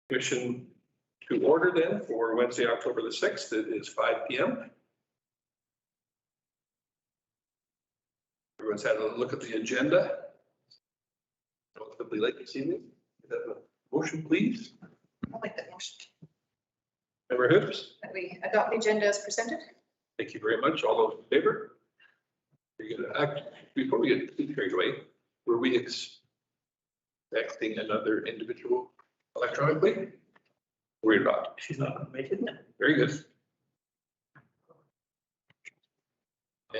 Commission to order then for Wednesday, October the 6th. It is 5 p.m. Everyone's had a look at the agenda. Relatively late this evening. Motion, please. I'll make that motion. Member Hoops. That we adopt the agenda as presented. Thank you very much. All those in favor? You're going to act before we get too carried away. Were we expecting another individual electronically? We're not. She's not going to make it. Very good.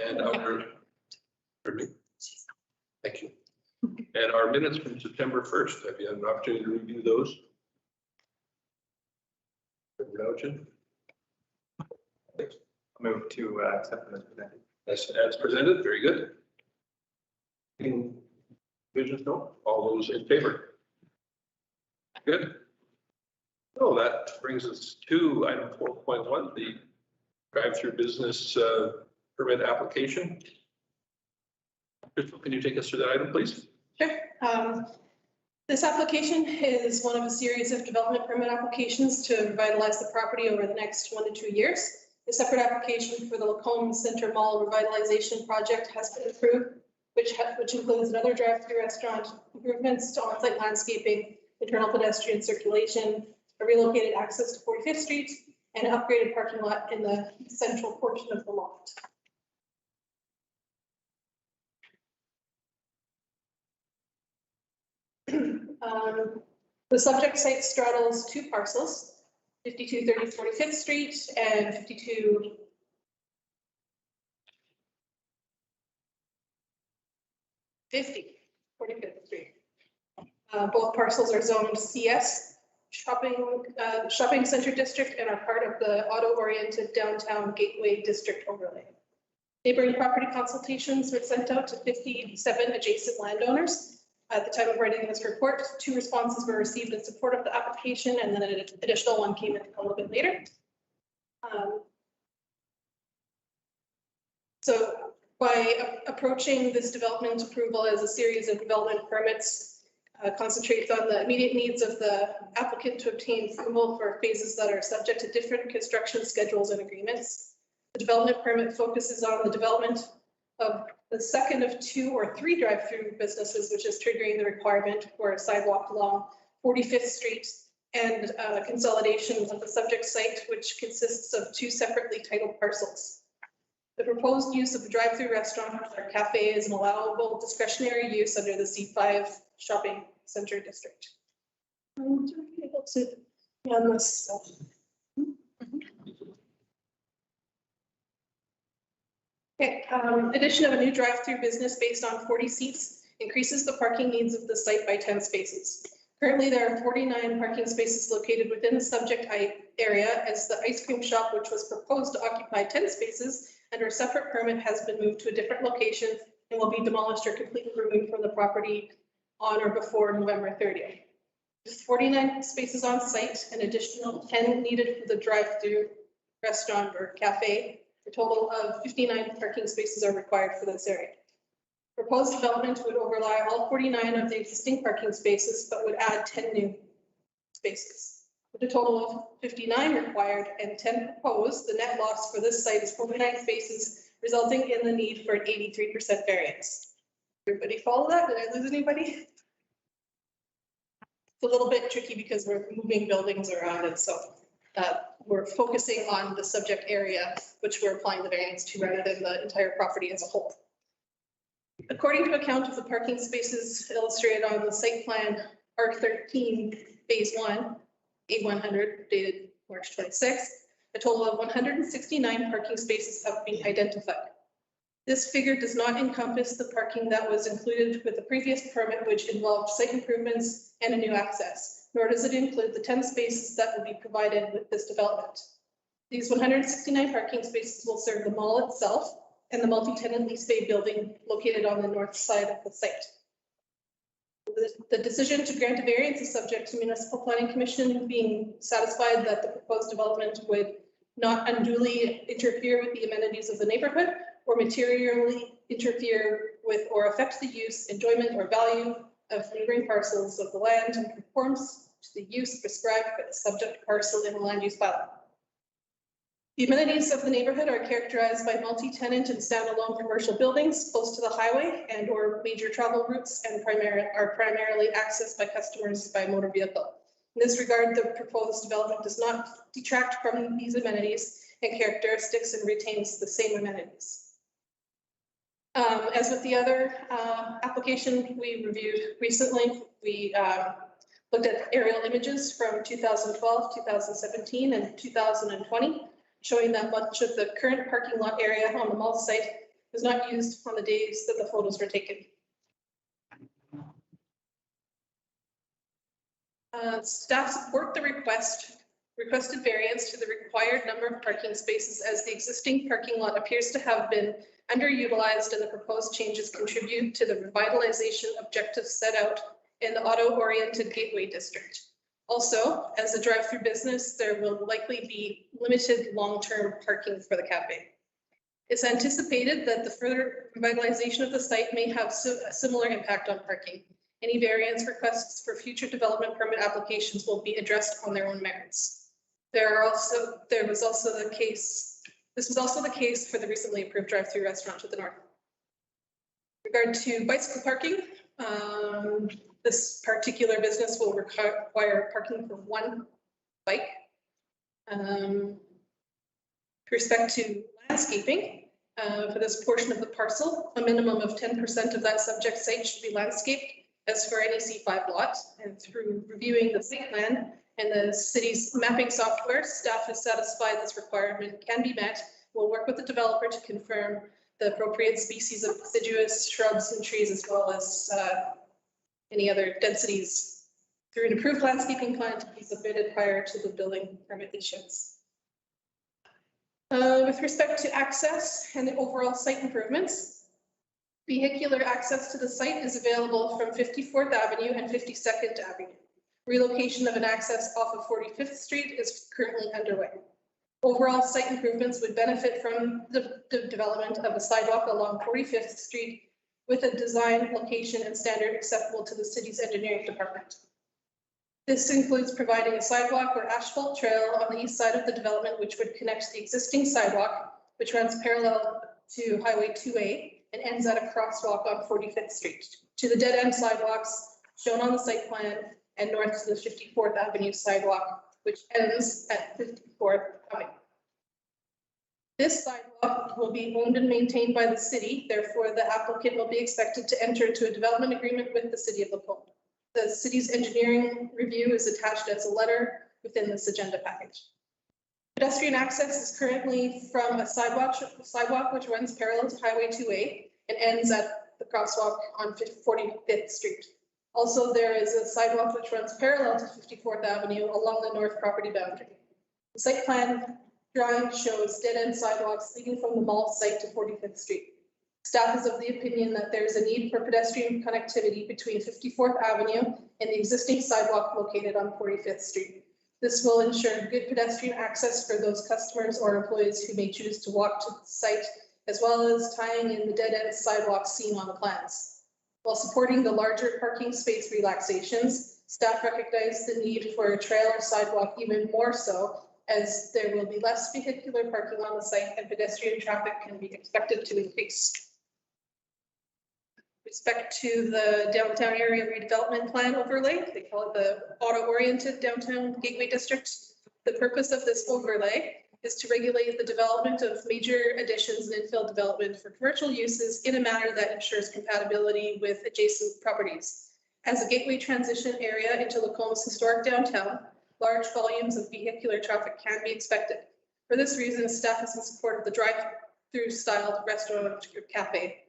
And our, thank you. And our minutes from September 1st, have you had an opportunity to review those? Move to accept them as presented. As presented, very good. Any visions? No? All those in favor? Good. So that brings us to item 4.1, the drive-through business permit application. Crystal, can you take us through that item, please? Sure. This application is one of a series of development permit applications to revitalize the property over the next 1 to 2 years. A separate application for the Lacombe Center Mall revitalization project has been approved, which includes another drive-through restaurant, improvements to on-site landscaping, internal pedestrian circulation, a relocated access to 45th Street, and an upgraded parking lot in the central portion of the lot. The subject site straddles two parcels, 5230 45th Street and 5250 45th Street. Both parcels are zoned CS shopping center district and are part of the auto-oriented downtown gateway district overlay. Neighboring property consultations were sent out to 57 adjacent landowners. At the time of writing this report, 2 responses were received in support of the application, and then an additional one came in a little bit later. So by approaching this development approval as a series of development permits, concentrates on the immediate needs of the applicant to obtain approval for phases that are subject to different construction schedules and agreements. The development permit focuses on the development of the second of 2 or 3 drive-through businesses, which is triggering the requirement for a sidewalk along 45th Street and consolidation of the subject site, which consists of 2 separately titled parcels. The proposed use of the drive-through restaurant or cafe is an allowable discretionary use under the C5 shopping center district. I'm able to run this. Okay, addition of a new drive-through business based on 40 seats increases the parking needs of the site by 10 spaces. Currently, there are 49 parking spaces located within the subject area, as the ice cream shop, which was proposed to occupy 10 spaces under a separate permit, has been moved to a different location and will be demolished or completely removed from the property on or before November 30th. There's 49 spaces on site, an additional 10 needed for the drive-through restaurant or cafe. A total of 59 parking spaces are required for this area. Proposed development would overlay all 49 of the existing parking spaces, but would add 10 new spaces. With a total of 59 required and 10 proposed, the net loss for this site is 49 spaces, resulting in the need for an 83% variance. Everybody follow that? Did I lose anybody? It's a little bit tricky because we're moving buildings around, and so we're focusing on the subject area, which we're applying the variance to rather than the entire property as a whole. According to account of the parking spaces illustrated on the site plan R13 phase 1, A100 dated March 26th, a total of 169 parking spaces have been identified. This figure does not encompass the parking that was included with the previous permit, which involved site improvements and a new access, nor does it include the 10 spaces that will be provided with this development. These 169 parking spaces will serve the mall itself and the multi-tenant lease bay building located on the north side of the site. The decision to grant a variance is subject to Municipal Planning Commission being satisfied that the proposed development would not unduly interfere with the amenities of the neighborhood or materially interfere with or affect the use, enjoyment, or value of neighboring parcels of the land, and conforms to the use prescribed by the subject parcel in the land use bylaw. The amenities of the neighborhood are characterized by multi-tenant and standalone commercial buildings close to the highway and or major travel routes and are primarily accessed by customers by motor vehicle. In this regard, the proposed development does not detract from these amenities and characteristics and retains the same amenities. As with the other application we reviewed recently, we looked at aerial images from 2012, 2017, and 2020, showing that much of the current parking lot area on the mall site was not used on the days that the photos were taken. Staff support the requested variance to the required number of parking spaces, as the existing parking lot appears to have been underutilized, and the proposed changes contribute to the revitalization objectives set out in the auto-oriented gateway district. Also, as a drive-through business, there will likely be limited long-term parking for the cafe. It's anticipated that the further revitalization of the site may have a similar impact on parking. Any variance requests for future development permit applications will be addressed on their own merits. This was also the case for the recently approved drive-through restaurant to the north. In regard to bicycle parking, this particular business will require parking for one bike. With respect to landscaping, for this portion of the parcel, a minimum of 10% of that subject site should be landscaped, as for any C5 lot. And through reviewing the site plan and the city's mapping software, staff is satisfied this requirement can be met. We'll work with the developer to confirm the appropriate species of deciduous shrubs and trees, as well as any other densities through an approved landscaping plan to be submitted prior to the building permit issuance. With respect to access and the overall site improvements, vehicular access to the site is available from 54th Avenue and 52nd Avenue. Relocation of an access off of 45th Street is currently underway. Overall site improvements would benefit from the development of a sidewalk along 45th Street with a design, location, and standard acceptable to the city's engineering department. This includes providing a sidewalk or asphalt trail on the east side of the development, which would connect the existing sidewalk, which runs parallel to Highway 2A and ends at a crosswalk on 45th Street, to the dead end sidewalks shown on the site plan and north to the 54th Avenue sidewalk, which ends at 54th Avenue. This sidewalk will be owned and maintained by the city. Therefore, the applicant will be expected to enter into a development agreement with the city of Lacombe. The city's engineering review is attached as a letter within this agenda package. Pedestrian access is currently from a sidewalk which runs parallel to Highway 2A and ends at the crosswalk on 45th Street. Also, there is a sidewalk which runs parallel to 54th Avenue along the north property boundary. The site plan drawing shows dead-end sidewalks leading from the mall site to 45th Street. Staff is of the opinion that there is a need for pedestrian connectivity between 54th Avenue and the existing sidewalk located on 45th Street. This will ensure good pedestrian access for those customers or employees who may choose to walk to the site, as well as tying in the dead-end sidewalks seen on the plans. While supporting the larger parking space relaxations, staff recognize the need for a trail or sidewalk even more so, as there will be less vehicular parking on the site and pedestrian traffic can be expected to increase. With respect to the downtown area redevelopment plan overlay, they call it the auto-oriented downtown gateway district. The purpose of this overlay is to regulate the development of major additions and infill development for commercial uses in a manner that ensures compatibility with adjacent properties. As a gateway transition area into Lacombe's historic downtown, large volumes of vehicular traffic can be expected. For this reason, staff is in support of the drive-through styled restaurant cafe.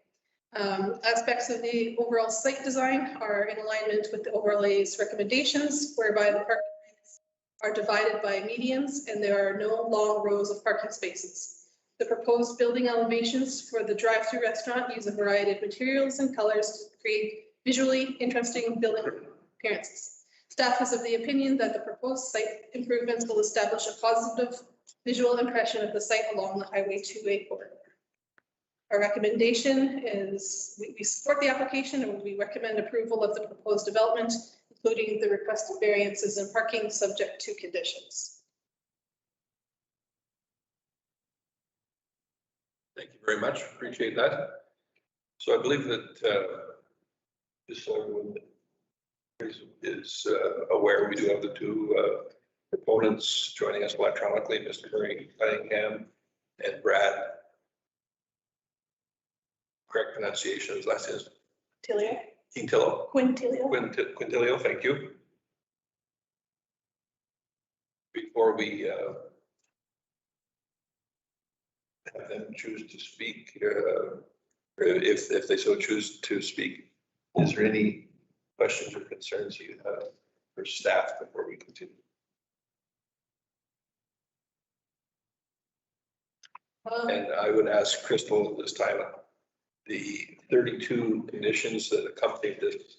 Aspects of the overall site design are in alignment with the overlay's recommendations, whereby the parking lanes are divided by medians and there are no long rows of parking spaces. The proposed building elevations for the drive-through restaurant use a variety of materials and colors to create visually interesting building appearances. Staff is of the opinion that the proposed site improvements will establish a positive visual impression of the site along the Highway 2A corridor. Our recommendation is we support the application and we recommend approval of the proposed development, including the requested variances and parking subject to conditions. Thank you very much. Appreciate that. So I believe that just so everyone is aware, we do have the two proponents joining us electronically, Mr. Murray Cunningham and Brad. Correct pronunciation of his last name is Tilio? Quintillo. Quintilio? Quintillo, thank you. Before we have them choose to speak, if they so choose to speak, is there any questions or concerns you have for staff before we continue? And I would ask Crystal at this time, the 32 conditions that accompany this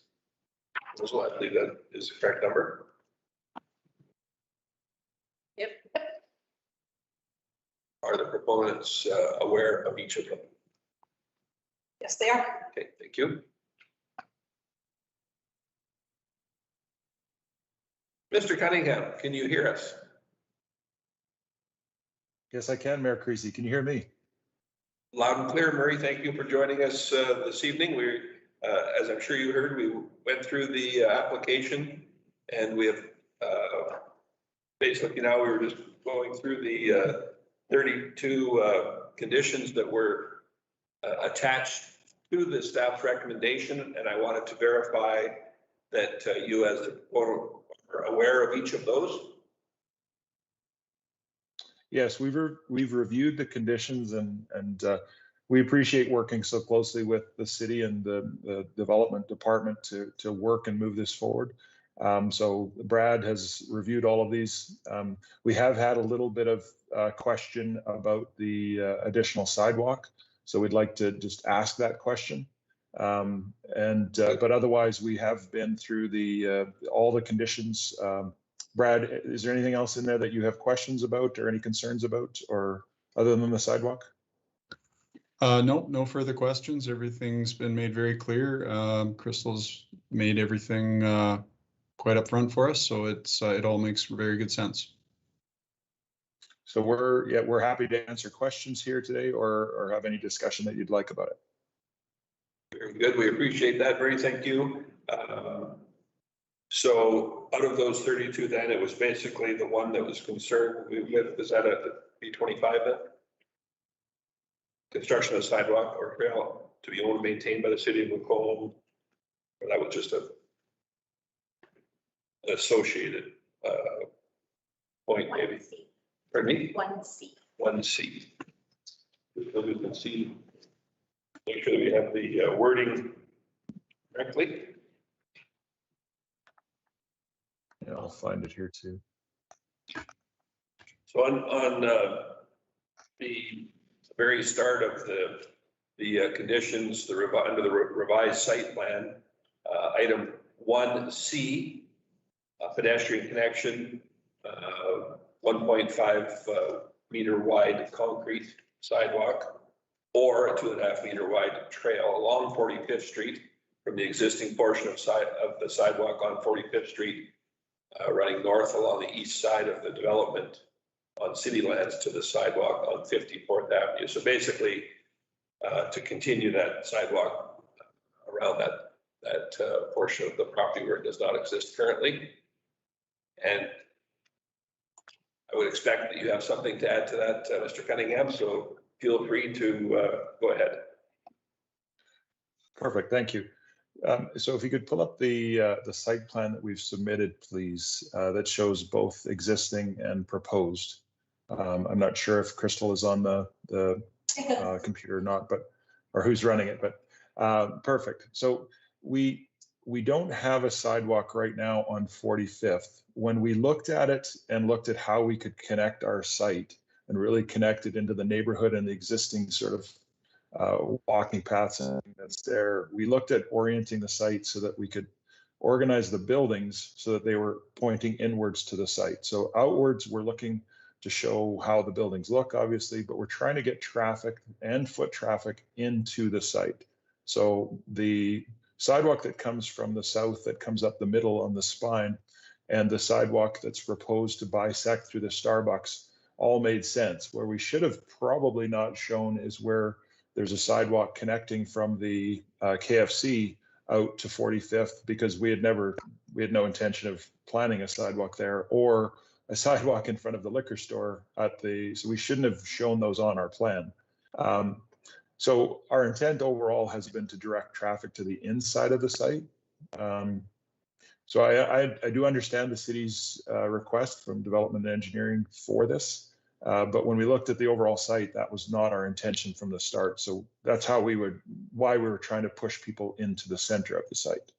proposal, I believe that is the correct number. Yep. Are the proponents aware of each of them? Yes, they are. Okay, thank you. Mr. Cunningham, can you hear us? Yes, I can, Mayor Creasy. Can you hear me? Loud and clear, Murray. Thank you for joining us this evening. We, as I'm sure you heard, we went through the application, and we have basically now we were just going through the 32 conditions that were attached to the staff's recommendation, and I wanted to verify that you as the proponent are aware of each of those. Yes, we've reviewed the conditions, and we appreciate working so closely with the city and the development department to work and move this forward. So Brad has reviewed all of these. We have had a little bit of question about the additional sidewalk, so we'd like to just ask that question. But otherwise, we have been through all the conditions. Brad, is there anything else in there that you have questions about or any concerns about, or other than the sidewalk? No further questions. Everything's been made very clear. Crystal's made everything quite upfront for us, so it all makes very good sense. So we're happy to answer questions here today, or have any discussion that you'd like about it. Very good. We appreciate that. Very thank you. So out of those 32, then it was basically the one that was concerned with, is that a B25 then? Construction of sidewalk or trail to be owned and maintained by the city of Macomb, or that was just an associated point maybe. Pardon me? 1C. 1C. So we can see, make sure that we have the wording correctly. Yeah, I'll find it here too. So on the very start of the conditions, under the revised site plan, item 1C, pedestrian connection, 1.5 meter wide concrete sidewalk, or a 2.5 meter wide trail along 45th Street from the existing portion of the sidewalk on 45th Street, running north along the east side of the development on city lands to the sidewalk on 54th Avenue. So basically, to continue that sidewalk around that portion of the property where it does not exist currently. And I would expect that you have something to add to that, Mr. Cunningham, so feel free to go ahead. Perfect, thank you. So if you could pull up the site plan that we've submitted, please, that shows both existing and proposed. I'm not sure if Crystal is on the computer or not, or who's running it, but perfect. So we don't have a sidewalk right now on 45th. When we looked at it and looked at how we could connect our site and really connect it into the neighborhood and the existing sort of walking paths and that's there, we looked at orienting the site so that we could organize the buildings so that they were pointing inwards to the site. So outwards, we're looking to show how the buildings look, obviously, but we're trying to get traffic and foot traffic into the site. So the sidewalk that comes from the south that comes up the middle on the spine and the sidewalk that's proposed to bisect through the Starbucks all made sense. Where we should have probably not shown is where there's a sidewalk connecting from the KFC out to 45th, because we had no intention of planning a sidewalk there, or a sidewalk in front of the liquor store so we shouldn't have shown those on our plan. So our intent overall has been to direct traffic to the inside of the site. So I do understand the city's request from development and engineering for this, but when we looked at the overall site, that was not our intention from the start. So that's why we were trying to push people into the center of the site.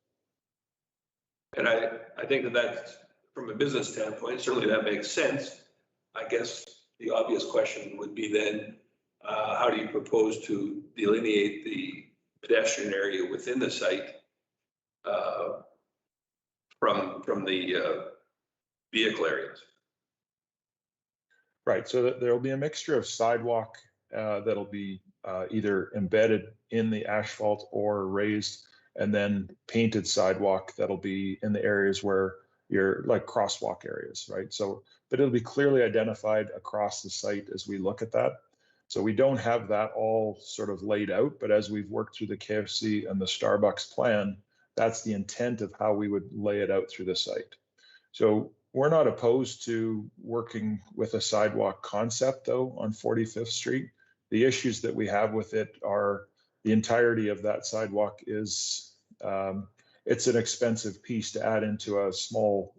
And I think that that's, from a business standpoint, certainly that makes sense. I guess the obvious question would be then, how do you propose to delineate the pedestrian area within the site from the vehicle areas? Right, so there'll be a mixture of sidewalk that'll be either embedded in the asphalt or raised, and then painted sidewalk that'll be in the areas where you're like crosswalk areas, right? So, but it'll be clearly identified across the site as we look at that. So we don't have that all sort of laid out, but as we've worked through the KFC and the Starbucks plan, that's the intent of how we would lay it out through the site. So we're not opposed to working with a sidewalk concept though on 45th Street. The issues that we have with it are the entirety of that sidewalk is, it's an expensive piece to add into a small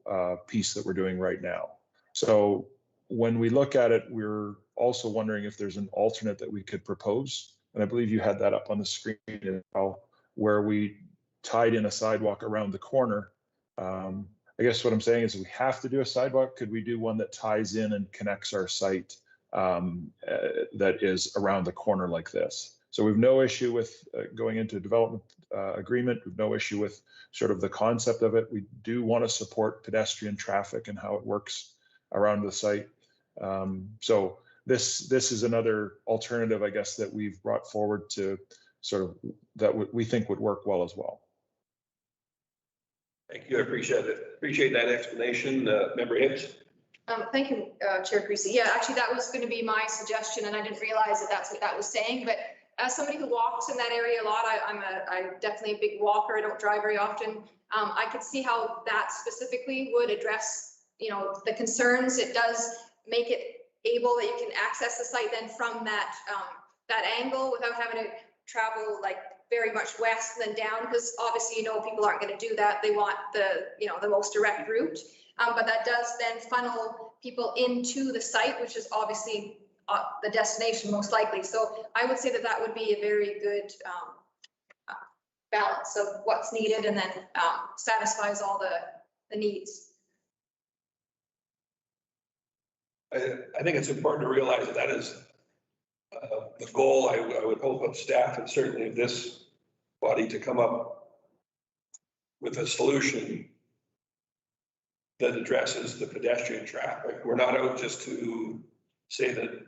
piece that we're doing right now. So when we look at it, we're also wondering if there's an alternate that we could propose. And I believe you had that up on the screen where we tied in a sidewalk around the corner. I guess what I'm saying is we have to do a sidewalk. Could we do one that ties in and connects our site that is around the corner like this? So we've no issue with going into a development agreement. We've no issue with sort of the concept of it. We do want to support pedestrian traffic and how it works around the site. So this is another alternative, I guess, that we've brought forward to sort of that we think would work well as well. Thank you, I appreciate it. Appreciate that explanation, Member Hibbs. Thank you, Chair Creasy. Yeah, actually, that was going to be my suggestion, and I didn't realize that that's what that was saying. But as somebody who walks in that area a lot, I'm definitely a big walker. I don't drive very often. I could see how that specifically would address, the concerns. It does make it able that you can access the site then from that that angle without having to travel like very much west and then down, because obviously people aren't going to do that. They want the most direct route. But that does then funnel people into the site, which is obviously the destination most likely. So I would say that that would be a very good balance of what's needed and then satisfies all the needs. I think it's important to realize that that is the goal, I would hope, of staff and certainly of this body to come up with a solution that addresses the pedestrian traffic. We're not out just to say that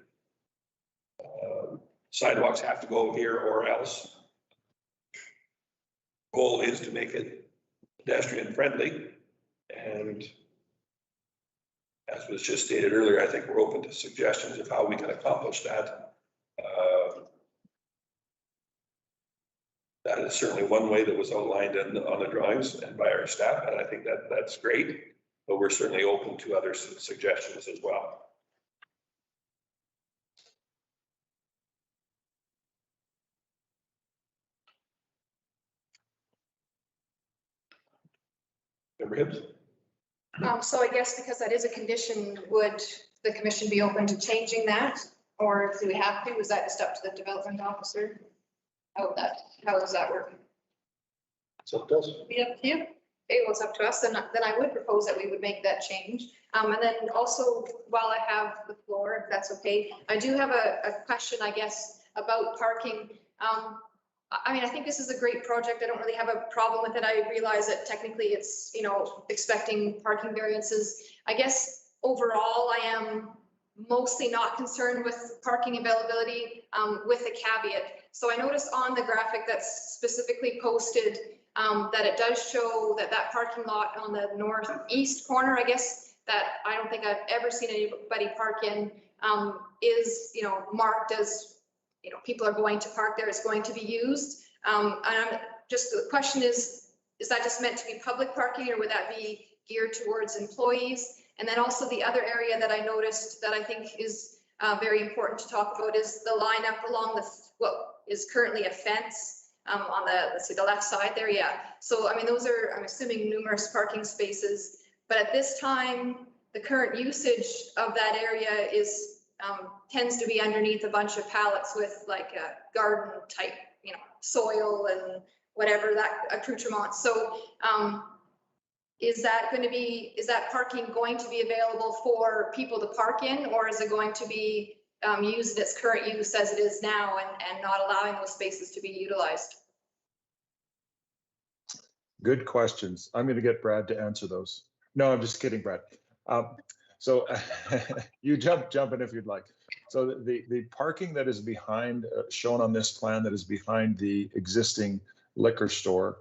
sidewalks have to go here or else. Goal is to make it pedestrian friendly, and as was just stated earlier, I think we're open to suggestions of how we can accomplish that. That is certainly one way that was outlined on the drawings and by our staff, and I think that's great. But we're certainly open to other suggestions as well. Member Hibbs? So I guess because that is a condition, would the commission be open to changing that? Or do we have to? Is that just up to the development officer? How does that work? So it does. Be up to you. It was up to us, then I would propose that we would make that change. And then also, while I have the floor, if that's okay, I do have a question, I guess, about parking. I think this is a great project. I don't really have a problem with it. I realize that technically it's, expecting parking variances. I guess overall, I am mostly not concerned with parking availability with a caveat. So I noticed on the graphic that's specifically posted that it does show that that parking lot on the northeast corner, I guess, that I don't think I've ever seen anybody park in, is, you know, marked as, you know, people are going to park there, it's going to be used. And I'm just, the question is that just meant to be public parking, or would that be geared towards employees? And then also the other area that I noticed that I think is very important to talk about is the lineup along the, what is currently a fence on the, let's see, the left side there. Yeah. So, I mean, those are, I'm assuming, numerous parking spaces, but at this time, the current usage of that area is, tends to be underneath a bunch of pallets with like a garden type, you know, soil and whatever that accoutrement. So, is that going to be, is that parking going to be available for people to park in, or is it going to be used in its current use as it is now and not allowing those spaces to be utilized? Good questions. I'm going to get Brad to answer those. No, I'm just kidding, Brad. So you jump in if you'd like. So the parking that is behind, shown on this plan, that is behind the existing liquor store,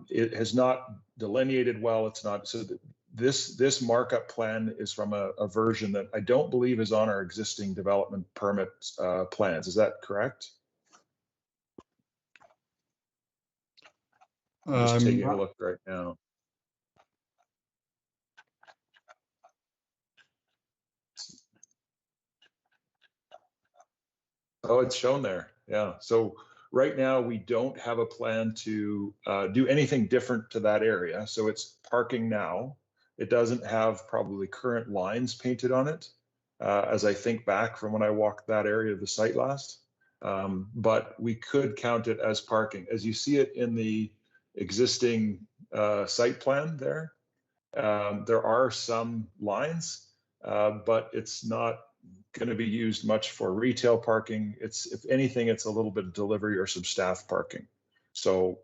it has not delineated well. It's not, so this markup plan is from a version that I don't believe is on our existing development permit plans. Is that correct? I'm just taking a look right now. Oh, it's shown there. Yeah. So right now we don't have a plan to do anything different to that area. So it's parking now. It doesn't have probably current lines painted on it, as I think back from when I walked that area of the site last. But we could count it as parking. As you see it in the existing site plan there, there are some lines, but it's not going to be used much for retail parking. It's, if anything, it's a little bit of delivery or some staff parking. So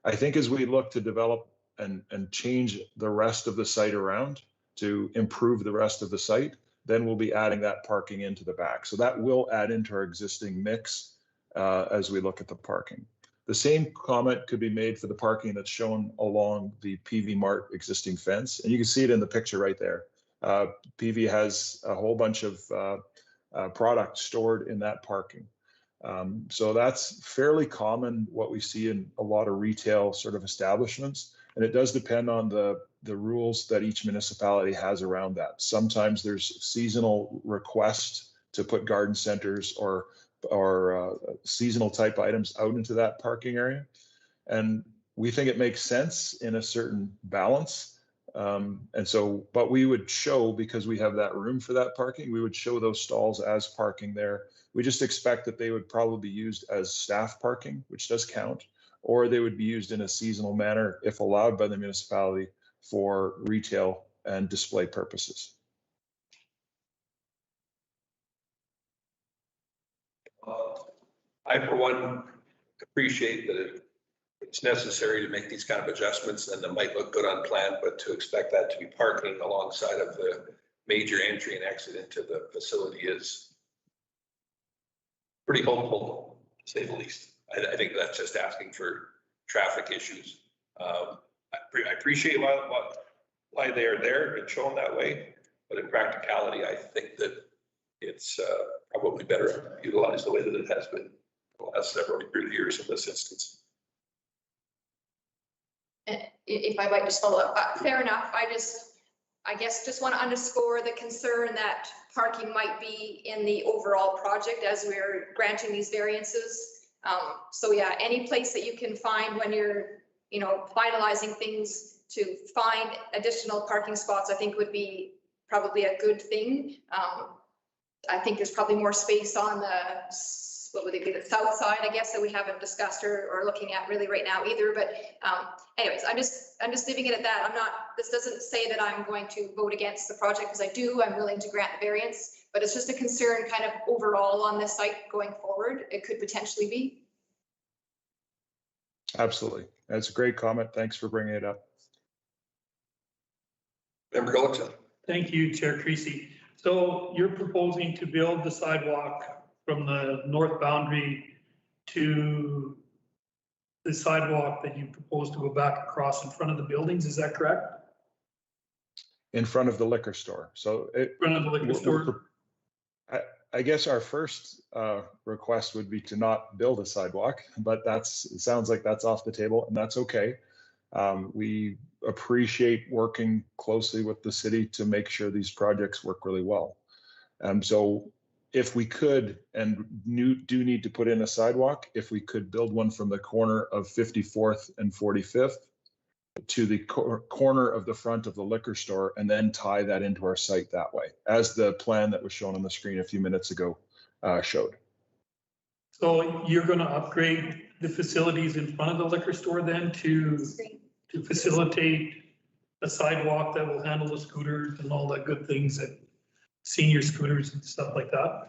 I think as we look to develop and change the rest of the site around to improve the rest of the site, then we'll be adding that parking into the back. So that will add into our existing mix as we look at the parking. The same comment could be made for the parking that's shown along the PV Mart existing fence. And you can see it in the picture right there. PV has a whole bunch of product stored in that parking. So that's fairly common, what we see in a lot of retail sort of establishments. And it does depend on the rules that each municipality has around that. Sometimes there's seasonal requests to put garden centers or seasonal type items out into that parking area. And we think it makes sense in a certain balance. And so, but we would show, because we have that room for that parking, we would show those stalls as parking there. We just expect that they would probably be used as staff parking, which does count, or they would be used in a seasonal manner if allowed by the municipality for retail and display purposes. I, for one, appreciate that it's necessary to make these kind of adjustments, and it might look good on plan, but to expect that to be parking alongside of the major entry and exit into the facility is pretty hopeful, to say the least. I think that's just asking for traffic issues. I appreciate why they are there and shown that way, but in practicality, I think that it's probably better utilized the way that it has been the last several years in this instance. If I might just follow up, fair enough. I guess just want to underscore the concern that parking might be in the overall project as we're granting these variances. So yeah, any place that you can find when you're, you know, finalizing things to find additional parking spots, I think would be probably a good thing. I think there's probably more space on the, what would it be, the south side, I guess, that we haven't discussed or looking at really right now either. But anyways, I'm just leaving it at that. I'm not, this doesn't say that I'm going to vote against the project, because I'm willing to grant the variance, but it's just a concern kind of overall on this site going forward. It could potentially be. Absolutely. That's a great comment. Thanks for bringing it up. Member Gullickson. Thank you, Chair Creasy. So you're proposing to build the sidewalk from the north boundary to the sidewalk that you propose to go back across in front of the buildings, is that correct? In front of the liquor store. So it, In front of the liquor store? I guess our first request would be to not build a sidewalk, but it sounds like that's off the table, and that's okay. We appreciate working closely with the city to make sure these projects work really well. So if we could, and do need to put in a sidewalk, if we could build one from the corner of 54th and 45th to the corner of the front of the liquor store, and then tie that into our site that way, as the plan that was shown on the screen a few minutes ago showed. So you're going to upgrade the facilities in front of the liquor store then to facilitate a sidewalk that will handle the scooters and all that good things, and senior scooters and stuff like that?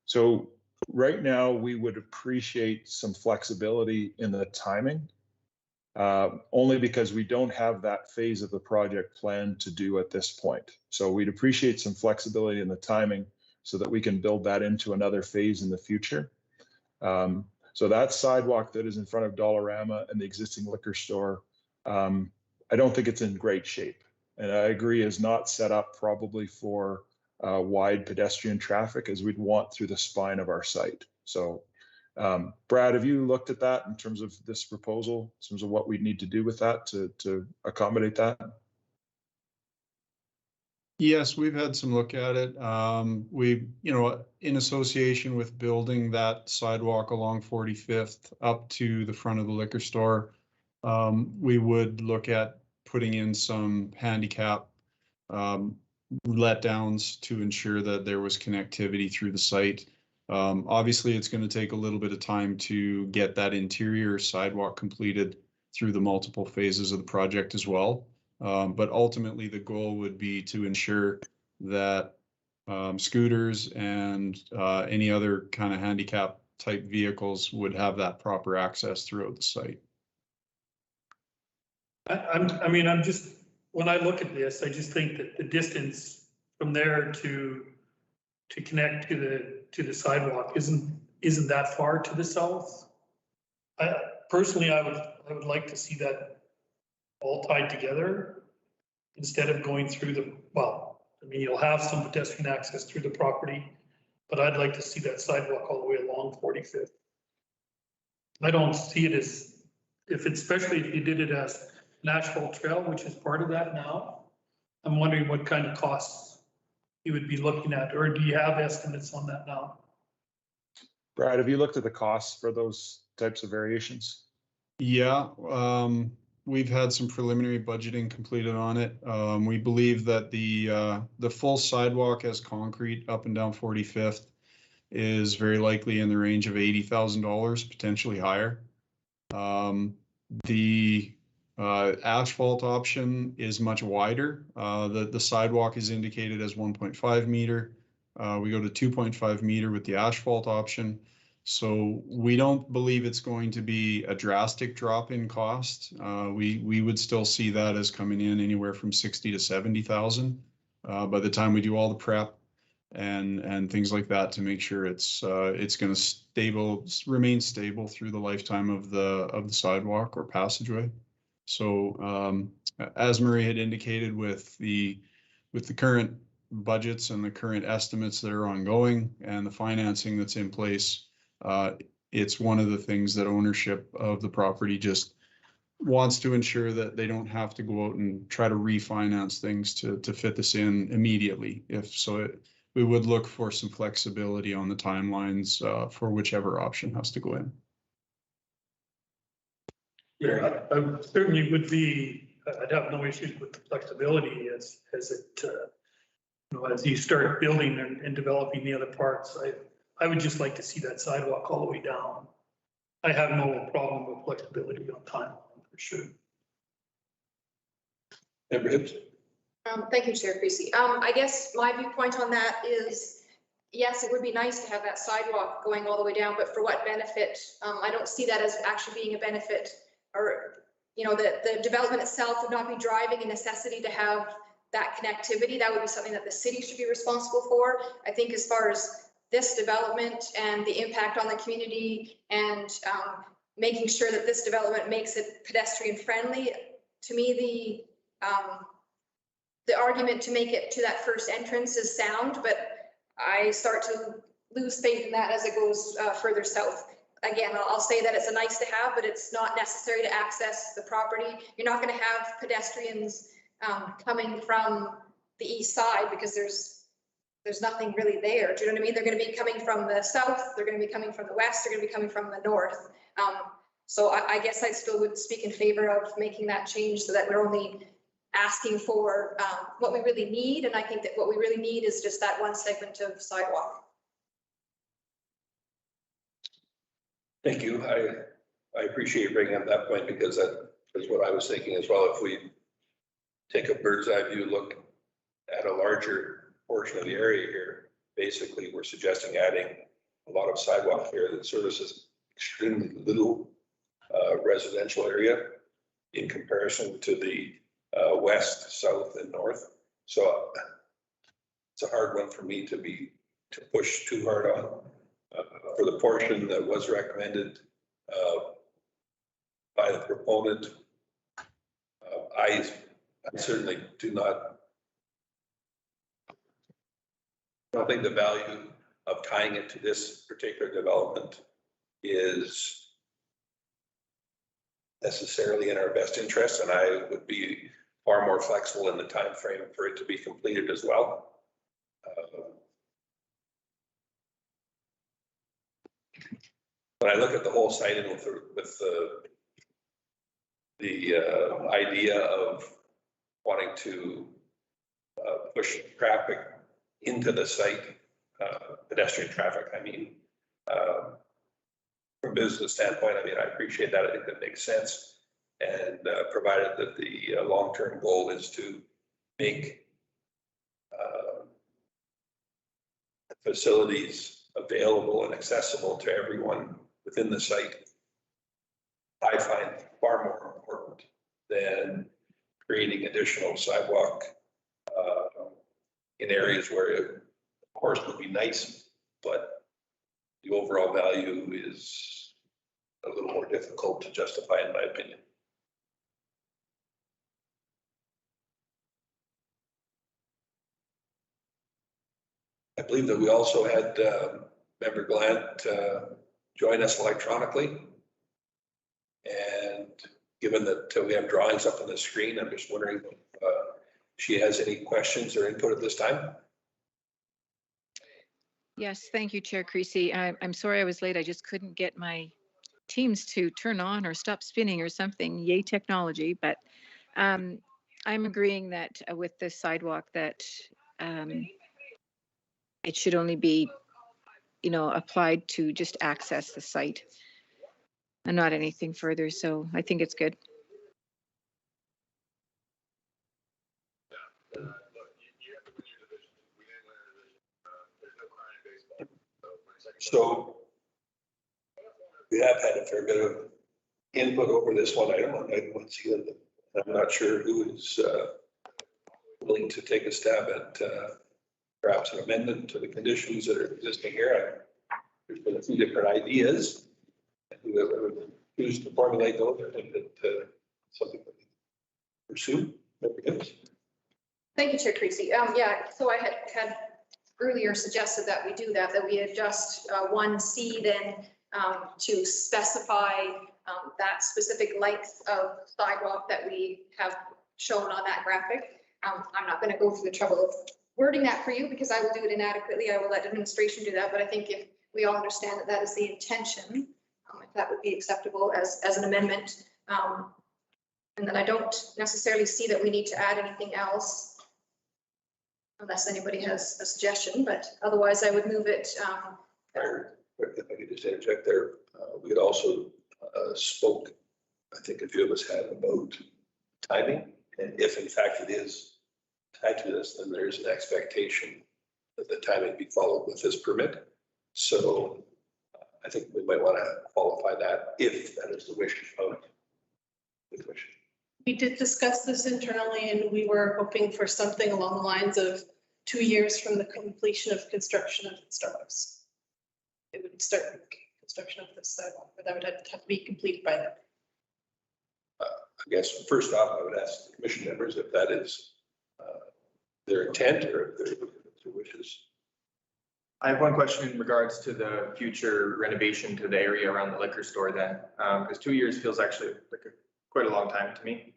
So right now, we would appreciate some flexibility in the timing, only because we don't have that phase of the project planned to do at this point. So we'd appreciate some flexibility in the timing so that we can build that into another phase in the future. So that sidewalk that is in front of Dollarama and the existing liquor store, I don't think it's in great shape. And I agree, is not set up probably for wide pedestrian traffic as we'd want through the spine of our site. So Brad, have you looked at that in terms of this proposal, in terms of what we'd need to do with that to accommodate that? Yes, we've had some look at it. We, in association with building that sidewalk along 45th up to the front of the liquor store, we would look at putting in some handicap letdowns to ensure that there was connectivity through the site. Obviously, it's going to take a little bit of time to get that interior sidewalk completed through the multiple phases of the project as well. But ultimately, the goal would be to ensure that scooters and any other kind of handicap type vehicles would have that proper access throughout the site. I'm just, when I look at this, I just think that the distance from there to connect to the sidewalk isn't that far to the south. Personally, I would like to see that all tied together instead of going through you'll have some pedestrian access through the property, but I'd like to see that sidewalk all the way along 45th. I don't see it as, especially if you did it as an asphalt trail, which is part of that now. I'm wondering what kind of costs you would be looking at, or do you have estimates on that now? Brad, have you looked at the costs for those types of variations? Yeah, we've had some preliminary budgeting completed on it. We believe that the full sidewalk as concrete up and down 45th is very likely in the range of $80,000, potentially higher. The asphalt option is much wider. The sidewalk is indicated as 1.5 meter. We go to 2.5 meter with the asphalt option. So we don't believe it's going to be a drastic drop in cost. We would still see that as coming in anywhere from 60 to 70,000 by the time we do all the prep and things like that to make sure it's going to remain stable through the lifetime of the sidewalk or passageway. So as Marie had indicated, with the current budgets and the current estimates that are ongoing and the financing that's in place, it's one of the things that ownership of the property just wants to ensure that they don't have to go out and try to refinance things to fit this in immediately. We would look for some flexibility on the timelines for whichever option has to go in. Yeah, I certainly would be, I'd have no issues with the flexibility as you start building and developing the other parts. I would just like to see that sidewalk all the way down. I have no problem with flexibility on timeline for sure. Member Hibbs? Thank you, Chair Creasy. I guess my viewpoint on that is, yes, it would be nice to have that sidewalk going all the way down, but for what benefit? I don't see that as actually being a benefit, or, the development itself would not be driving a necessity to have that connectivity. That would be something that the city should be responsible for. I think as far as this development and the impact on the community and making sure that this development makes it pedestrian friendly. To me, the argument to make it to that first entrance is sound, but I start to lose faith in that as it goes further south. Again, I'll say that it's a nice to have, but it's not necessary to access the property. You're not going to have pedestrians coming from the east side because there's nothing really there. Do you know what I mean? They're going to be coming from the south, they're going to be coming from the west, they're going to be coming from the north. So I guess I still would speak in favor of making that change so that we're only asking for what we really need. And I think that what we really need is just that one segment of sidewalk. Thank you. I appreciate you bringing up that point because that is what I was thinking as well. If we take a bird's eye view look at a larger portion of the area here, basically we're suggesting adding a lot of sidewalk here that services extremely little residential area in comparison to the west, south, and north. So it's a hard one for me to push too hard on. For the portion that was recommended by the proponent, I certainly I don't think the value of tying it to this particular development is necessarily in our best interest, and I would be far more flexible in the time frame for it to be completed as well. When I look at the whole site and with the idea of wanting to push traffic into the site, pedestrian traffic, I mean, from a business standpoint, I mean, I appreciate that. I think that makes sense. And provided that the long-term goal is to make facilities available and accessible to everyone within the site, I find far more important than creating additional sidewalk in areas where it, of course, would be nice, but the overall value is a little more difficult to justify, in my opinion. I believe that we also had Member Glant join us electronically. And given that we have drawings up on the screen, I'm just wondering if she has any questions or input at this time. Yes, thank you, Chair Creasy. I'm sorry I was late. I just couldn't get my Teams to turn on or stop spinning or something. Yay, technology. But I'm agreeing that with the sidewalk that it should only be, applied to just access the site and not anything further. So I think it's good. So we have had a fair bit of input over this one item on item 1C, and I'm not sure who is willing to take a stab at perhaps an amendment to the conditions that are existing here. There's been a few different ideas. Whoever would choose to formulate those, I think that something that we pursue. Thank you, Chair Creasy. Yeah, so I had earlier suggested that we do that we adjust 1C then to specify that specific length of sidewalk that we have shown on that graphic. I'm not going to go through the trouble of wording that for you because I will do it inadequately. I will let administration do that, but I think if we all understand that that is the intention, if that would be acceptable as an amendment. And then I don't necessarily see that we need to add anything else unless anybody has a suggestion, but otherwise I would move it. If I could just interject there, we had also spoke, I think a few of us had, about timing. And if in fact it is tied to this, then there's an expectation that the timing be followed with this permit. So I think we might want to qualify that if that is the wish of the commission. We did discuss this internally and we were hoping for something along the lines of 2 years from the completion of construction of Starbucks. It would start construction of this sidewalk, but that would have to be complete by then. I guess first off, I would ask the commission members if that is their intent or if their wishes. I have one question in regards to the future renovation to the area around the liquor store then, because 2 years feels actually like quite a long time to me.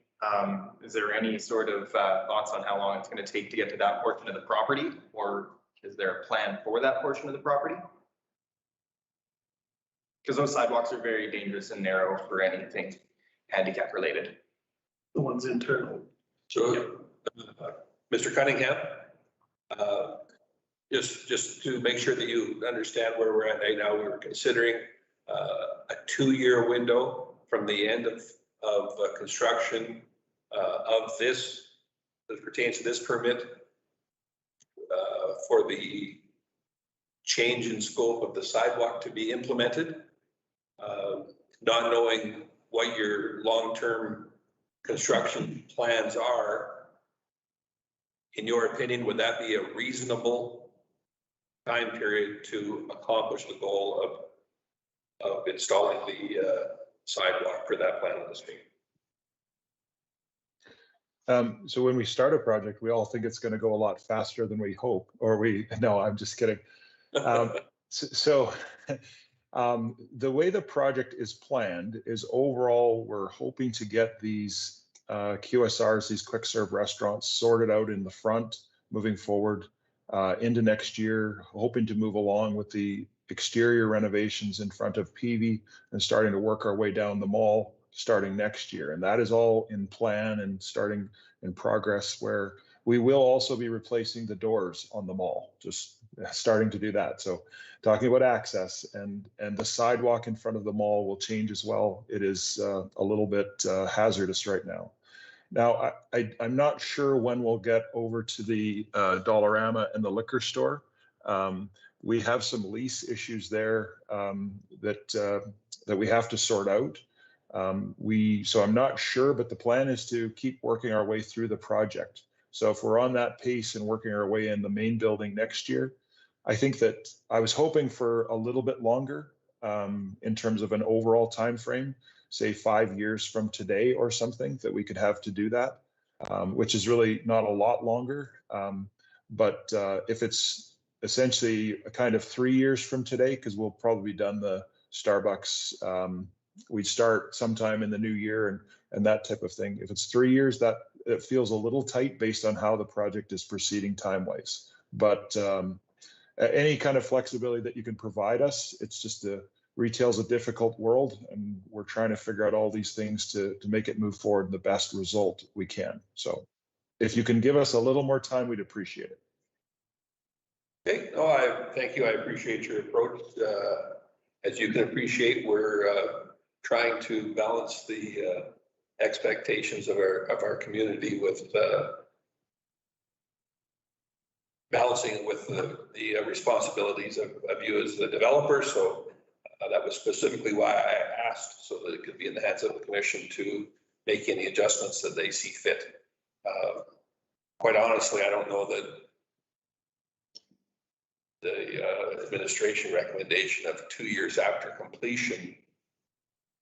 Is there any sort of thoughts on how long it's going to take to get to that portion of the property, or is there a plan for that portion of the property? Because those sidewalks are very dangerous and narrow for anything handicap related. The ones internal. So, Mr. Cunningham, just to make sure that you understand where we're at right now, we were considering a 2-year window from the end of construction of this, that pertains to this permit, for the change in scope of the sidewalk to be implemented, not knowing what your long-term construction plans are. In your opinion, would that be a reasonable time period to accomplish the goal of installing the sidewalk for that plan on the street? So when we start a project, we all think it's going to go a lot faster than we hope, no, I'm just kidding. The way the project is planned is overall, we're hoping to get these QSRs, these quick serve restaurants, sorted out in the front, moving forward into next year, hoping to move along with the exterior renovations in front of Peavey and starting to work our way down the mall starting next year. And that is all in plan and starting in progress, where we will also be replacing the doors on the mall, just starting to do that. So talking about access and the sidewalk in front of the mall will change as well. It is a little bit hazardous right now. Now, I'm not sure when we'll get over to the Dollarama and the liquor store. We have some lease issues there that we have to sort out. So I'm not sure, but the plan is to keep working our way through the project. So if we're on that pace and working our way in the main building next year, I think that I was hoping for a little bit longer in terms of an overall time frame, say 5 years from today or something, that we could have to do that, which is really not a lot longer. But if it's essentially a kind of 3 years from today, because we'll probably be done the Starbucks, we start sometime in the new year and that type of thing. If it's 3 years, that it feels a little tight based on how the project is proceeding time-wise. But any kind of flexibility that you can provide us, it's just retail's a difficult world, and we're trying to figure out all these things to make it move forward in the best result we can. So if you can give us a little more time, we'd appreciate it. Okay, no, I thank you. I appreciate your approach. As you can appreciate, we're trying to balance the expectations of our community with balancing it with the responsibilities of you as the developer. So that was specifically why I asked, so that it could be in the hands of the commission to make any adjustments that they see fit. Quite honestly, I don't know that the administration recommendation of 2 years after completion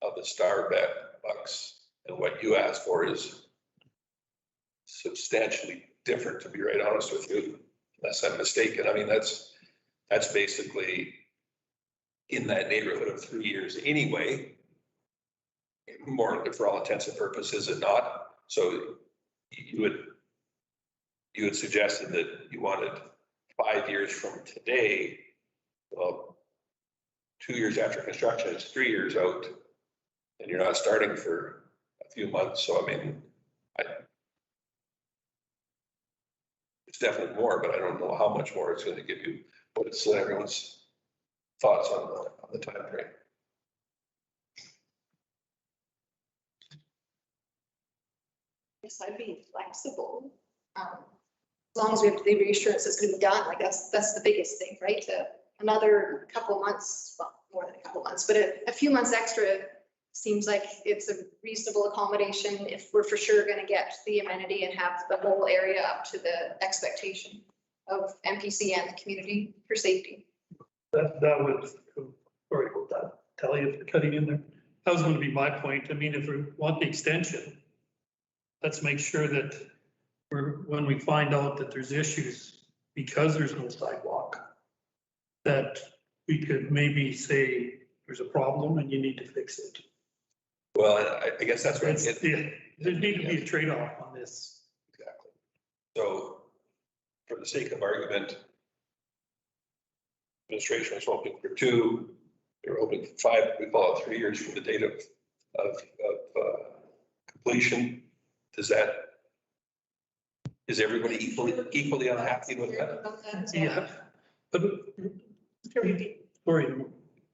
of the Starbucks and what you asked for is substantially different, to be right honest with you, unless I'm mistaken. I mean, that's basically in that neighborhood of 3 years anyway, more for all intents and purposes, is it not? So you had suggested that you wanted 5 years from today. Well, 2 years after construction, it's 3 years out, and you're not starting for a few months. So I mean, it's definitely more, but I don't know how much more it's going to give you. What's everyone's thoughts on the time frame? Yes, I'd be flexible. As long as we have the reassurance it's going to be done, like that's the biggest thing, right? Another couple of months, well, more than a couple of months, but a few months extra seems like it's a reasonable accommodation if we're for sure going to get the amenity and have the whole area up to the expectation of MPC and the community for safety. That would, sorry about that. tell you for cutting in there. That was gonna be my point. I mean, if we want the extension, let's make sure that when we find out that there's issues because there's no sidewalk, that we could maybe say there's a problem and you need to fix it. Well, I guess that's right. Yeah, there need to be a trade-off on this. Exactly. So for the sake of argument, administration was hoping for 2, they were hoping for 5, we call it 3 years from the date of completion. Is everybody equally unhappy with that? Yeah, but sorry,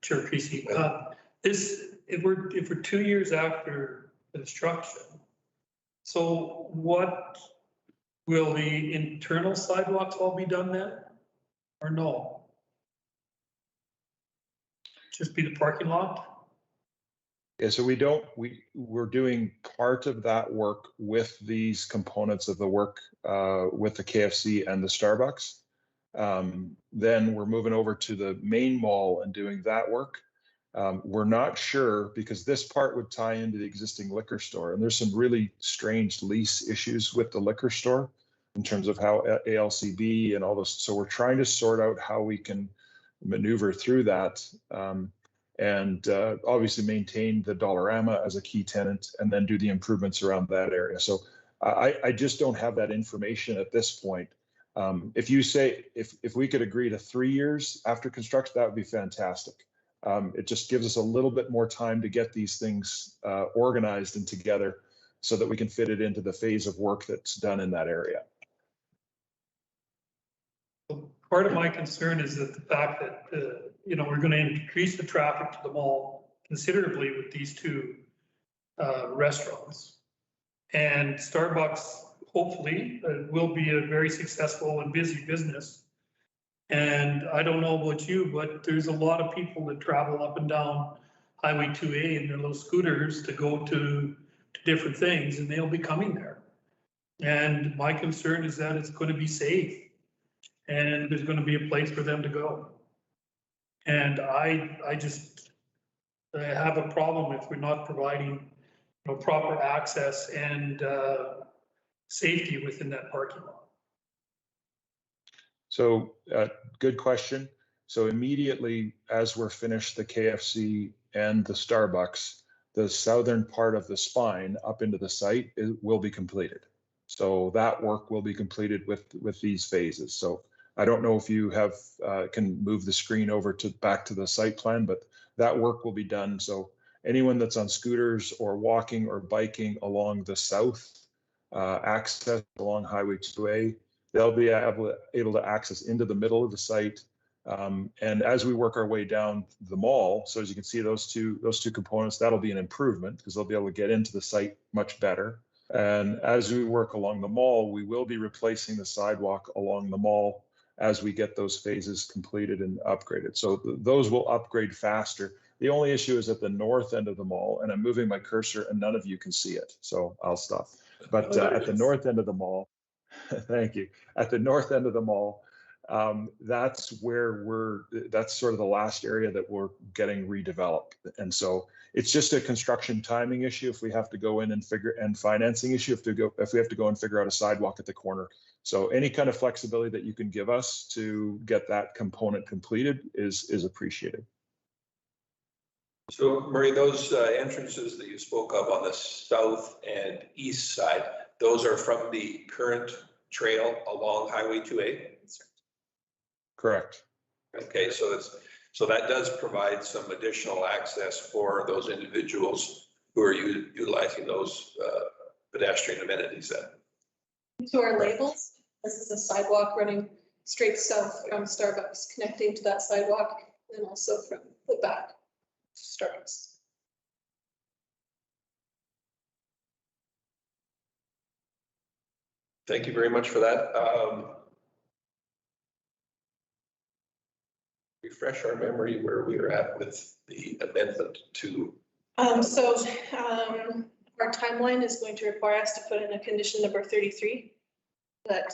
Chair Creasy, if we're 2 years after construction, so what, will the internal sidewalks all be done then, or no? Just be the parking lot? Yeah, so we're doing part of that work with these components of the work with the KFC and the Starbucks. Then we're moving over to the main mall and doing that work. We're not sure because this part would tie into the existing liquor store, and there's some really strange lease issues with the liquor store in terms of how ALCB and all those. So we're trying to sort out how we can maneuver through that. And obviously maintain the Dollarama as a key tenant and then do the improvements around that area. So I just don't have that information at this point. If you say, if we could agree to 3 years after construction, that would be fantastic. It just gives us a little bit more time to get these things organized and together so that we can fit it into the phase of work that's done in that area. Part of my concern is that the fact that, we're going to increase the traffic to the mall considerably with these 2 restaurants. And Starbucks, hopefully, will be a very successful and busy business. And I don't know about you, but there's a lot of people that travel up and down Highway 2A in their little scooters to go to different things, and they'll be coming there. And my concern is that it's going to be safe and there's going to be a place for them to go. And I just have a problem if we're not providing, proper access and safety within that parking lot. So good question. So immediately as we're finished the KFC and the Starbucks, the southern part of the spine up into the site will be completed. So that work will be completed with these phases. So I don't know if you have can move the screen over to back to the site plan, but that work will be done. So anyone that's on scooters or walking or biking along the south access along Highway 2A, they'll be able to access into the middle of the site. And as we work our way down the mall, so as you can see those two components, that'll be an improvement because they'll be able to get into the site much better. And as we work along the mall, we will be replacing the sidewalk along the mall as we get those phases completed and upgraded. So those will upgrade faster. The only issue is at the north end of the mall, and I'm moving my cursor and none of you can see it, so I'll stop. But at the north end of the mall, thank you. At the north end of the mall, that's where that's sort of the last area that we're getting redeveloped. And so it's just a construction timing issue if we have to go in and financing issue if we have to go and figure out a sidewalk at the corner. So any kind of flexibility that you can give us to get that component completed is appreciated. So Murray, those entrances that you spoke of on the south and east side, those are from the current trail along Highway 2A? Correct. Okay, so that does provide some additional access for those individuals who are utilizing those pedestrian amenities then. To our labels, this is a sidewalk running straight south from Starbucks, connecting to that sidewalk, and also from the back to Starbucks. Thank you very much for that. Refresh our memory where we are at with the amendment to. Our timeline is going to require us to put in a condition number 33 that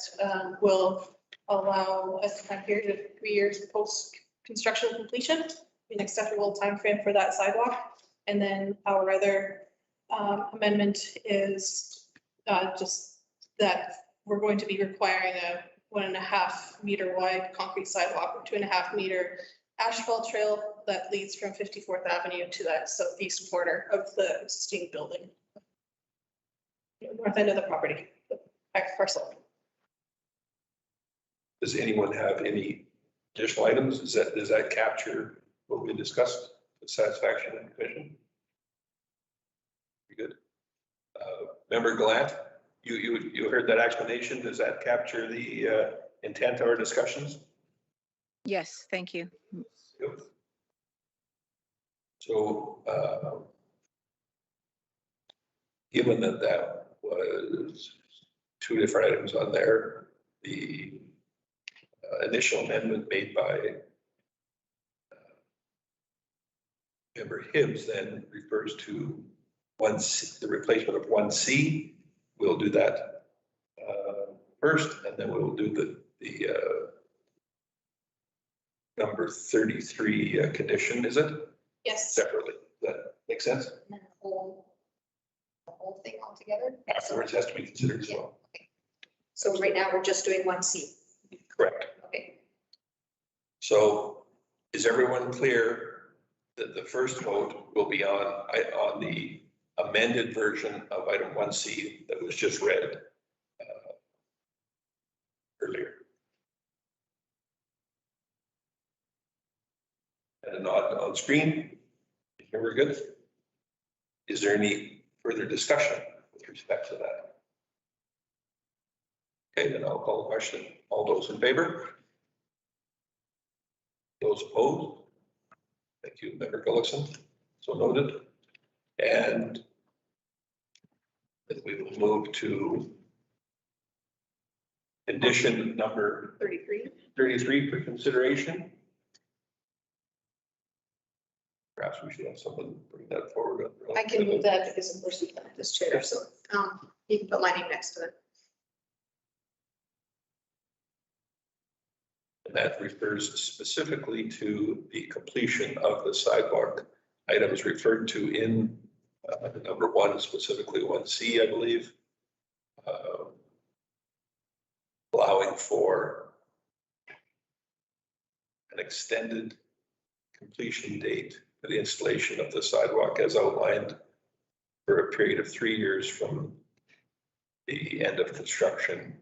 will allow us to have here to 3 years post construction completion an acceptable timeframe for that sidewalk. And then our other amendment is just that we're going to be requiring a 1.5 meter wide concrete sidewalk or 2.5 meter asphalt trail that leads from 54th Avenue to that southeast corner of the existing building. North end of the property, the back parcel. Does anyone have any additional items? Does that capture what we discussed, the satisfaction of the commission? Very good. Member Gallant, you heard that explanation. Does that capture the intent of our discussions? Yes, thank you. Good. So, given that that was 2 different items on there, the initial amendment made by member Hibbs then refers to the replacement of 1C. We'll do that first, and then we'll do the number 33 condition, is it? Yes. Separately. Does that make sense? And then the whole thing all together. Afterwards has to be considered as well. Okay. So right now we're just doing 1C. Correct. Okay. So is everyone clear that the first vote will be on the amended version of item 1C that was just read earlier? And a nod on screen. Here we're good. Is there any further discussion with respect to that? Okay, then I'll call the question. All those in favor? Those opposed? Thank you, Member Gullickson. So noted. And then we will move to condition number 33 for consideration. Perhaps we should have someone bring that forward. I can move that because of course we can have this chair, so you can put my name next to it. And that refers specifically to the completion of the sidewalk items referred to in number 1, specifically 1C, I believe. Allowing for an extended completion date for the installation of the sidewalk as outlined for a period of 3 years from the end of construction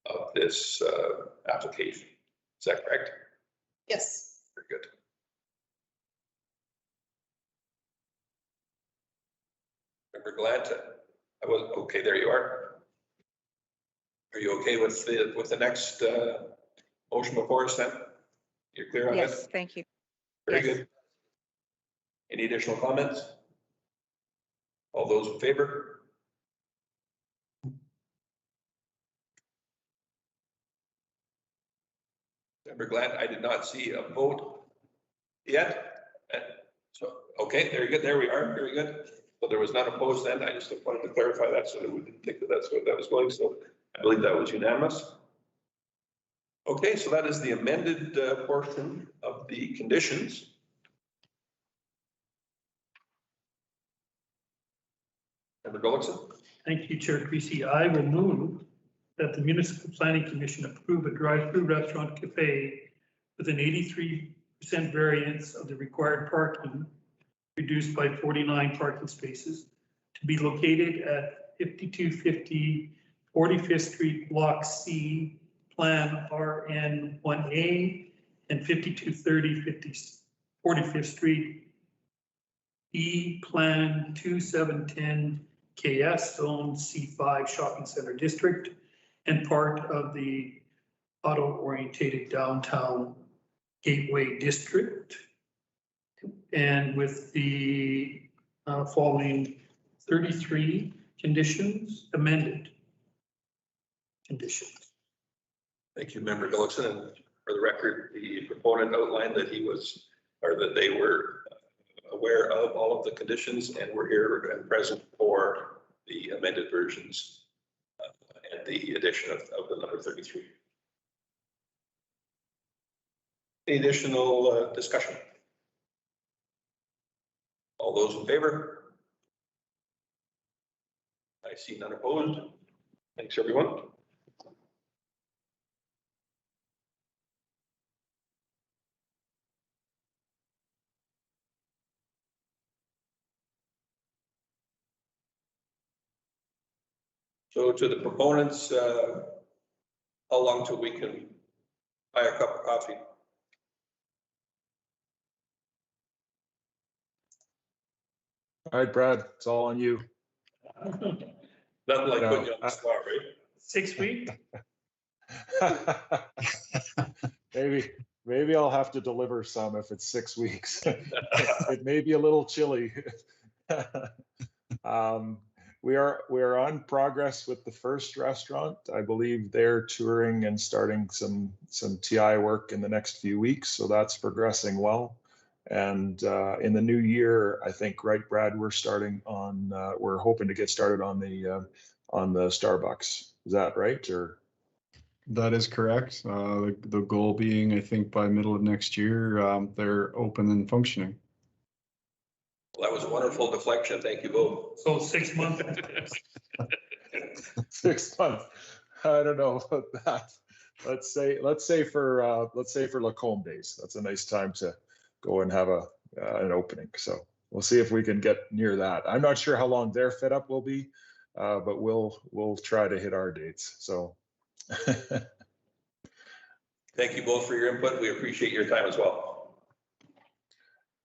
of this application. Is that correct? Yes. Very good. Member Gallant, I was okay. There you are. Are you okay with the next motion before us then? You're clear on that? Yes, thank you. Very Yes. good. Any additional comments? All those in favor? Member Glant, I did not see a vote yet. So, okay, very good. There we are. Very good. So there was none opposed then. I just wanted to clarify that so that we didn't think that that's where that was going. So I believe that was unanimous. Okay, so that is the amended portion of the conditions. Member Gullickson? Thank you, Chair Creasy. I will move that the Municipal Planning Commission approve a drive-through restaurant cafe with an 83% variance of the required parking, reduced by 49 parking spaces, to be located at 5250 45th Street, Block C, Plan RN 1A, and 5230 45th Street, E, Plan 2710 KS, Zone C5 Shopping Center District, and part of the auto-orientated downtown Gateway District. And with the following 33 conditions, amended conditions. Thank you, Member Gullickson. And for the record, the proponent outlined that he was, or that they were aware of all of the conditions and were here and present for the amended versions and the addition of the number 33. Any additional discussion? All those in favor? I see none opposed. Thanks, everyone. So to the proponents, how long till we can buy a cup of coffee? All right, Brad, it's all on you. Nothing like putting you on the spot, right? 6 weeks? Maybe I'll have to deliver some if it's 6 weeks. It may be a little chilly. We are on progress with the first restaurant. I believe they're touring and starting some TI work in the next few weeks, so that's progressing well. And in the new year, I think, right, Brad, we're hoping to get started on the Starbucks. Is that right? Or That is correct. The goal being, I think, by middle of next year, they're open and functioning. Well, that was a wonderful deflection. Thank you both. So 6 months. 6 months? I don't know about that. Let's say for Lacombe days. That's a nice time to go and have an opening. So we'll see if we can get near that. I'm not sure how long their fit up will be, but we'll try to hit our dates. So. Thank you both for your input. We appreciate your time as well.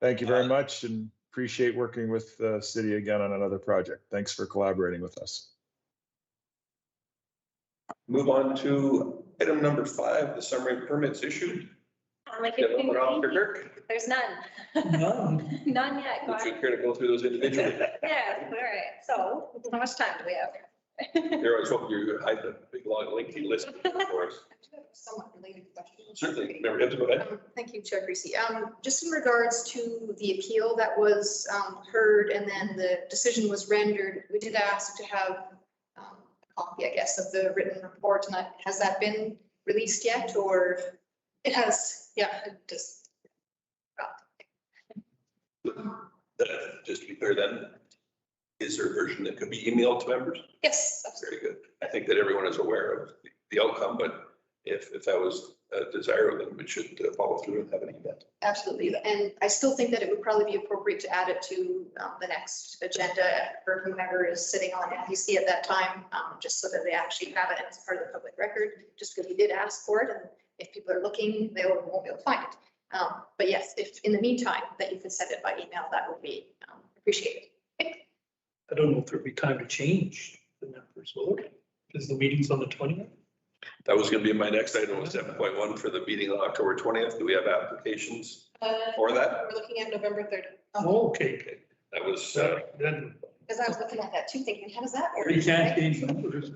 Thank you very much, and appreciate working with the city again on another project. Thanks for collaborating with us. Move on to item number 5, the summary of permits issued. Development Officer Kirk, There's none. None. None yet. would you care to go through those individually? Yeah, all right. So how much time do we have? Here, I was hoping you had a big, long, lengthy list for us. Somewhat related question. Certainly, never hit to go ahead. Thank you, Chair Creasy. Just in regards to the appeal that was heard and then the decision was rendered, we did ask to have a copy, I guess, of the written report. And has that been released yet, or? It has, yeah, it just, Just to be clear then, is there a version that could be emailed to members? yes, absolutely. Very good. I think that everyone is aware of the outcome, but if that was a desire of them, it should follow through and have an event. Absolutely. And I still think that it would probably be appropriate to add it to the next agenda for whomever is sitting on NPC at that time, just so that they actually have it as part of the public record, just because we did ask for it. And if people are looking, they won't be able to find it. But yes, if in the meantime that you could send it by email, that would be appreciated. I don't know if there'll be time to change the numbers, will it? Because the meeting's on the 20th. That was going to be my next item, was 7.1 for the meeting on October 20th. Do we have applications for that? We're looking at November 3rd. Oh, okay. That was, Then Because I was looking at that too, thinking, how does that work? we can't change numbers.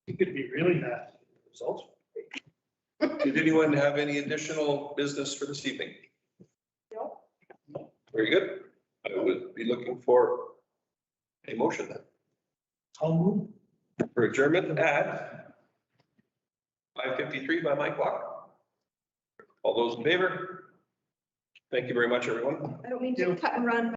It could be really nasty results. did anyone have any additional business for this evening? No. Very good. I would be looking for a motion then I'll move. for adjournment at 5:53 by my clock. All those in favor? Thank you very much, everyone. I don't mean to cut and run.